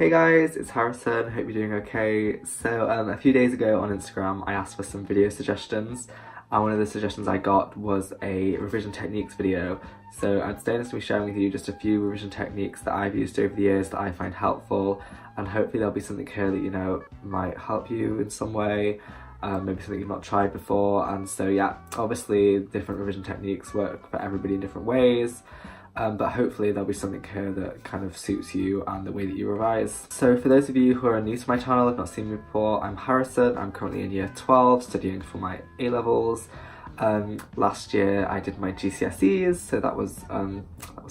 Hey guys, it's Harrison, hope you're doing okay. So a few days ago on Instagram I asked for some video suggestions, and one of the suggestions I got was a revision techniques video. So today I'm just going to be sharing with you just a few revision techniques that I've used over the years that I find helpful, and hopefully there'll be something here that might help you in some way, maybe something you've not tried before. And so yeah, obviously different revision techniques work for everybody in different ways. But hopefully there'll be something here that kind of suits you and the way that you revise. So for those of you who are new to my channel, have not seen me before, I'm Harrison. I'm currently in year 12 studying for my A-levels. Last year I did my GCSEs, so that was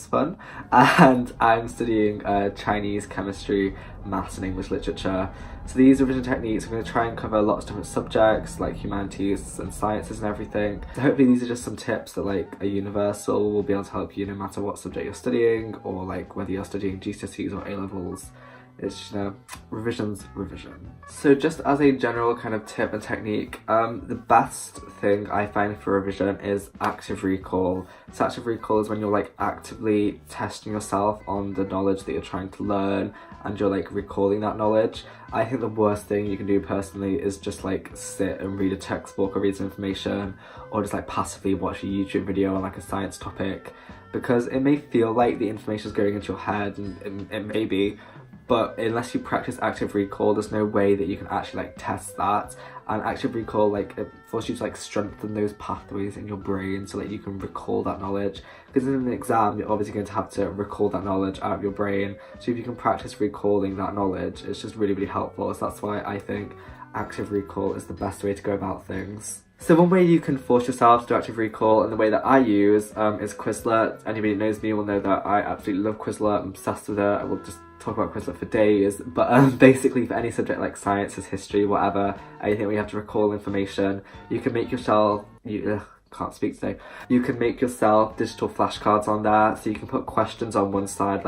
fun. And I'm studying Chinese, chemistry, maths and English literature. So these revision techniques, I'm going to try and cover lots of different subjects like humanities and sciences and everything. So hopefully these are just some tips that are universal, will be able to help you no matter what subject you're studying, or whether you're studying GCSEs or A-levels. It's just, revision's revision. So just as a general kind of tip and technique, the best thing I find for revision is active recall. So active recall is when you're actively testing yourself on the knowledge that you're trying to learn, and you're recalling that knowledge. I think the worst thing you can do personally is just sit and read a textbook or read some information, or just passively watch a YouTube video on a science topic, because it may feel like the information is going into your head, and it may be, but unless you practice active recall, there's no way that you can actually test that. And active recall it forces you to strengthen those pathways in your brain so that you can recall that knowledge. Because in an exam, you're obviously going to have to recall that knowledge out of your brain. So if you can practice recalling that knowledge, it's just really, really helpful. So that's why I think active recall is the best way to go about things. So one way you can force yourself to do active recall, and the way that I use is Quizlet. Anybody who knows me will know that I absolutely love Quizlet. I'm obsessed with it. I will just talk about Quizlet for days. But basically for any subject like sciences, history, whatever, anything where you have to recall information, you can make yourself, can't speak today. You can make yourself digital flashcards on there, so you can put questions on one side,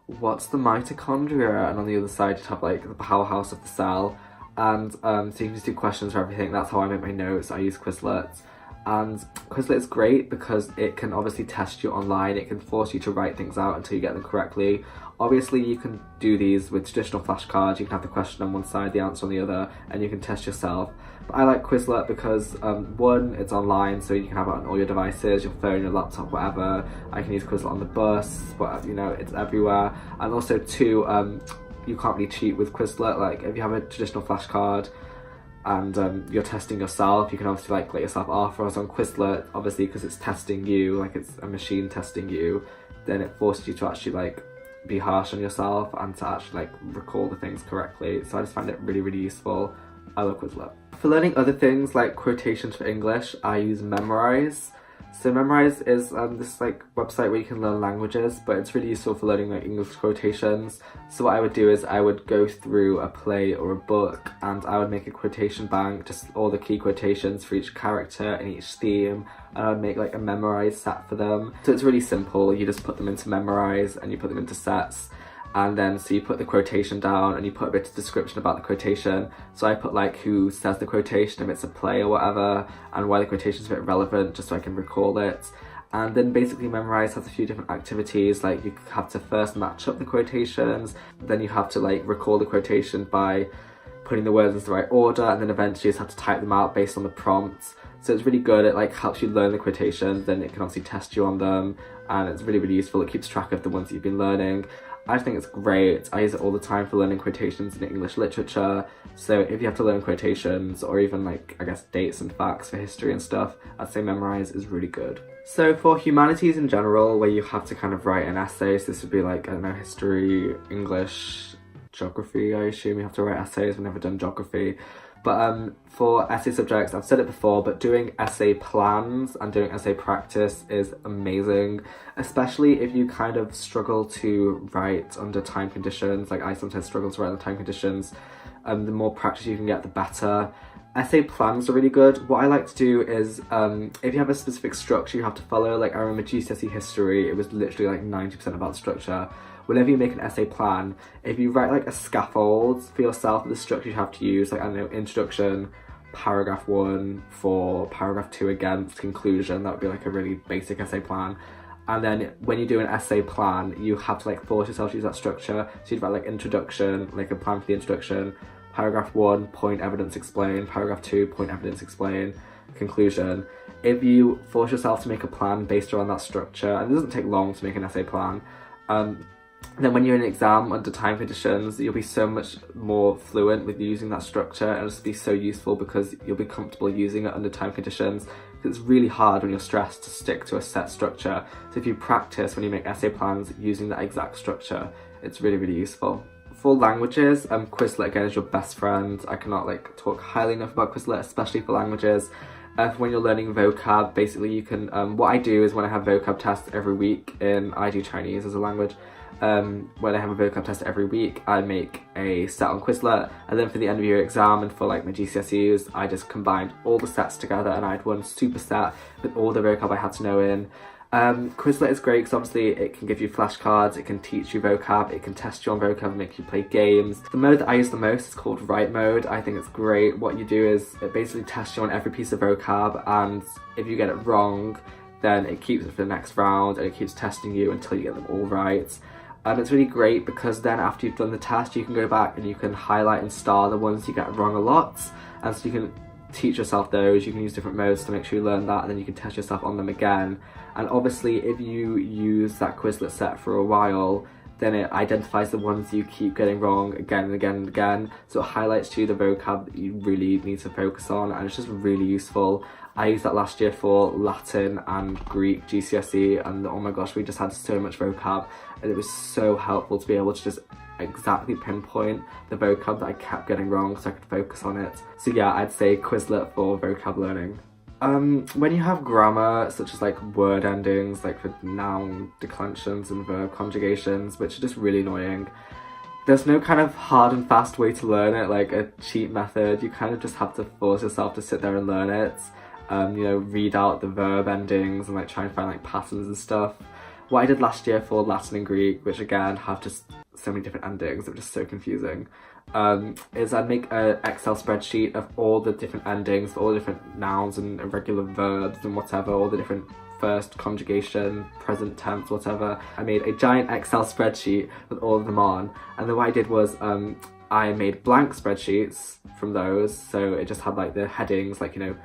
what's the mitochondria? And on the other side you'd have the powerhouse of the cell. And so you can just do questions for everything. That's how I make my notes. I use Quizlet. And Quizlet is great because it can obviously test you online. It can force you to write things out until you get them correctly. Obviously you can do these with traditional flashcards. You can have the question on one side, the answer on the other, and you can test yourself. But I like Quizlet because one, it's online, so you can have it on all your devices, your phone, your laptop, whatever. I can use Quizlet on the bus, but it's everywhere. And also two, you can't really cheat with Quizlet. If you have a traditional flashcard and you're testing yourself, you can obviously let yourself off. Whereas on Quizlet, obviously because it's testing you, it's a machine testing you, then it forces you to actually be harsh on yourself and to actually recall the things correctly. So I just find it really, really useful. I love Quizlet. For learning other things like quotations for English, I use Memrise. So Memrise is this website where you can learn languages, but it's really useful for learning English quotations. So what I would do is I would go through a play or a book, and I would make a quotation bank, just all the key quotations for each character and each theme, and I would make a Memrise set for them. So it's really simple. You just put them into Memrise and you put them into sets. And then so you put the quotation down and you put a bit of description about the quotation. So I put who says the quotation, if it's a play or whatever, and why the quotation is a bit relevant, just so I can recall it. And then basically Memrise has a few different activities. You have to first match up the quotations, then you have to recall the quotation by putting the words in the right order, and then eventually you just have to type them out based on the prompts. So it's really good. It helps you learn the quotations, then it can obviously test you on them, and it's really, really useful. It keeps track of the ones that you've been learning. I think it's great. I use it all the time for learning quotations in English literature. So if you have to learn quotations, or even I guess dates and facts for history and stuff, I'd say Memrise is really good. So for humanities in general, where you have to kind of write an essay, so this would be I don't know, history, English, geography, I assume you have to write essays. We've never done geography. But for essay subjects, I've said it before, but doing essay plans and doing essay practice is amazing, especially if you kind of struggle to write under time conditions. I sometimes struggle to write under time conditions. The more practice you can get, the better. Essay plans are really good. What I like to do is, if you have a specific structure you have to follow, I remember GCSE history, it was literally 90% about structure. Whenever you make an essay plan, if you write a scaffold for yourself, the structure you have to use, I don't know, introduction, paragraph 1 for paragraph 2 again for conclusion, that would be a really basic essay plan. And then when you do an essay plan, you have to like force yourself to use that structure. So you'd write like introduction, like a plan for the introduction, paragraph 1, point, evidence, explain, paragraph 2, point, evidence, explain, conclusion. If you force yourself to make a plan based around that structure, and it doesn't take long to make an essay plan, then when you're in an exam under time conditions, you'll be so much more fluent with using that structure, and it'll just be so useful because you'll be comfortable using it under time conditions. It's really hard when you're stressed to stick to a set structure. So if you practice when you make essay plans using that exact structure, it's really, really useful. For languages, Quizlet again is your best friend. I cannot like talk highly enough about Quizlet, especially for languages. When you're learning vocab, basically you can, what I do is when I have vocab tests every week, I do Chinese as a language, when I have a vocab test every week, I make a set on Quizlet, and then for the end of year exam and for like my GCSEs, I just combined all the sets together and I had one super set with all the vocab I had to know in. Quizlet is great because obviously it can give you flashcards, it can teach you vocab, it can test you on vocab and make you play games. The mode that I use the most is called Write Mode. I think it's great. What you do is it basically tests you on every piece of vocab, and if you get it wrong, then it keeps it for the next round and it keeps testing you until you get them all right. It's really great because then after you've done the test, you can go back and you can highlight and star the ones you get wrong a lot, and so you can teach yourself those. You can use different modes to make sure you learn that, and then you can test yourself on them again. And obviously if you use that Quizlet set for a while, then it identifies the ones you keep getting wrong again and again and again, so it highlights to you the vocab that you really need to focus on, and it's just really useful. I used that last year for Latin and Greek GCSE, and oh my gosh, we just had so much vocab, and it was so helpful to be able to just exactly pinpoint the vocab that I kept getting wrong so I could focus on it. So yeah, I'd say Quizlet for vocab learning. When you have grammar, such as like word endings, like for noun declensions and verb conjugations, which are just really annoying, there's no kind of hard and fast way to learn it, like a cheat method. You kind of just have to force yourself to sit there and learn it. You know, read out the verb endings and like try and find like patterns and stuff. What I did last year for Latin and Greek, which again have just so many different endings, they're just so confusing, is I'd make an Excel spreadsheet of all the different endings for all the different nouns and irregular verbs and whatever, all the different first conjugation, present tense, whatever. I made a giant Excel spreadsheet with all of them on, and then what I did was I made blank spreadsheets from those, so it just had like the headings, like, you know,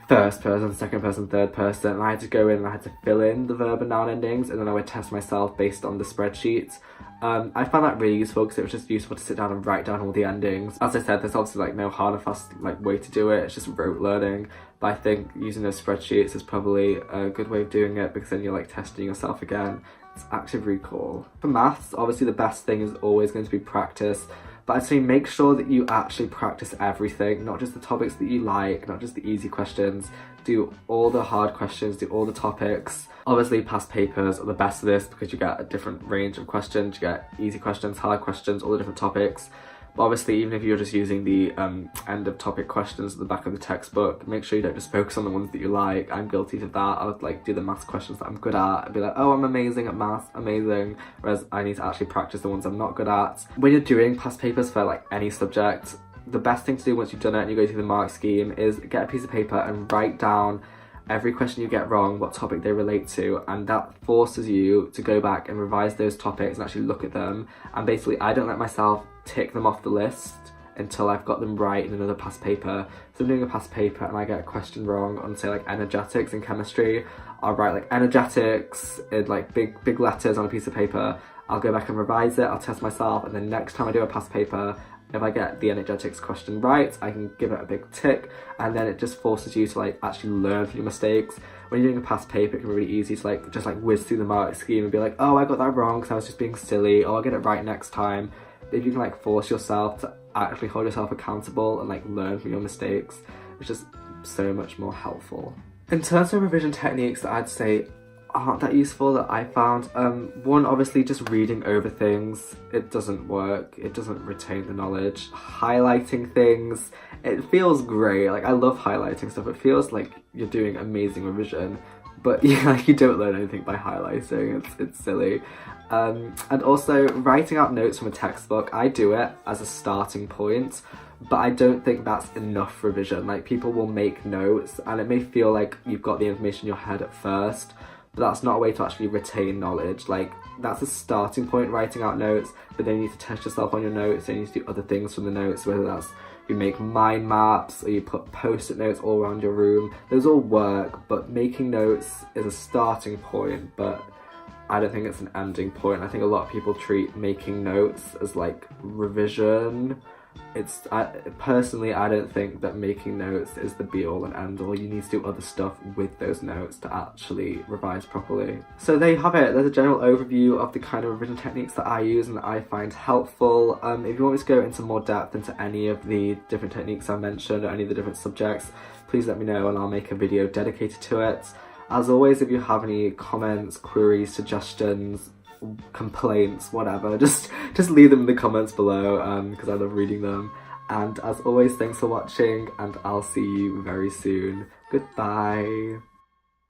first person, second person, third person, and I had to go in and I had to fill in the verb and noun endings, and then I would test myself based on the spreadsheets. I found that really useful because it was just useful to sit down and write down all the endings. As I said, there's obviously like no hard and fast like way to do it, it's just rote learning, but I think using those spreadsheets is probably a good way of doing it because then you're like testing yourself again. It's active recall. For maths, obviously the best thing is always going to be practice, but I'd say make sure that you actually practice everything, not just the topics that you like, not just the easy questions. Do all the hard questions, do all the topics. Obviously past papers are the best of this because you get a different range of questions. You get easy questions, hard questions, all the different topics. But obviously even if you're just using the end of topic questions at the back of the textbook, make sure you don't just focus on the ones that you like. I'm guilty of that. I would like do the maths questions that I'm good at and be like, oh, I'm amazing at maths, amazing. Whereas I need to actually practice the ones I'm not good at. When you're doing past papers for like any subject, the best thing to do once you've done it and you go through the mark scheme is get a piece of paper and write down every question you get wrong, what topic they relate to, and that forces you to go back and revise those topics and actually look at them. And basically I don't let myself tick them off the list until I've got them right in another past paper. So I'm doing a past paper and I get a question wrong on, say, like energetics in chemistry. I'll write like energetics in like big letters on a piece of paper. I'll go back and revise it, I'll test myself, and then next time I do a past paper, if I get the energetics question right, I can give it a big tick, and then it just forces you to like actually learn from your mistakes. When you're doing a past paper, it can be really easy to like just like whiz through the mark scheme and be like, oh, I got that wrong because I was just being silly, oh, I'll get it right next time. But if you can like force yourself to actually hold yourself accountable and like learn from your mistakes, it's just so much more helpful. In terms of revision techniques that I'd say aren't that useful that I found, one, obviously just reading over things, it doesn't work, it doesn't retain the knowledge. Highlighting things, it feels great, like I love highlighting stuff, it feels like you're doing amazing revision, but yeah, you don't learn anything by highlighting, it's silly. And also writing out notes from a textbook, I do it as a starting point, but I don't think that's enough revision. Like people will make notes and it may feel like you've got the information in your head at first, but that's not a way to actually retain knowledge. Like, that's a starting point, writing out notes, but then you need to test yourself on your notes, and you need to do other things from the notes, whether that's you make mind maps or you put post-it notes all around your room. Those all work, but making notes is a starting point, but I don't think it's an ending point. I think a lot of people treat making notes as like revision. Personally, I don't think that making notes is the be-all and end-all. You need to do other stuff with those notes to actually revise properly. So there you have it. There's a general overview of the kind of revision techniques that I use and that I find helpful. If you want me to go into more depth into any of the different techniques I mentioned or any of the different subjects, please let me know and I'll make a video dedicated to it. As always, if you have any comments, queries, suggestions, complaints, whatever, just leave them in the comments below, because I love reading them. And as always, thanks for watching, and I'll see you very soon. Goodbye.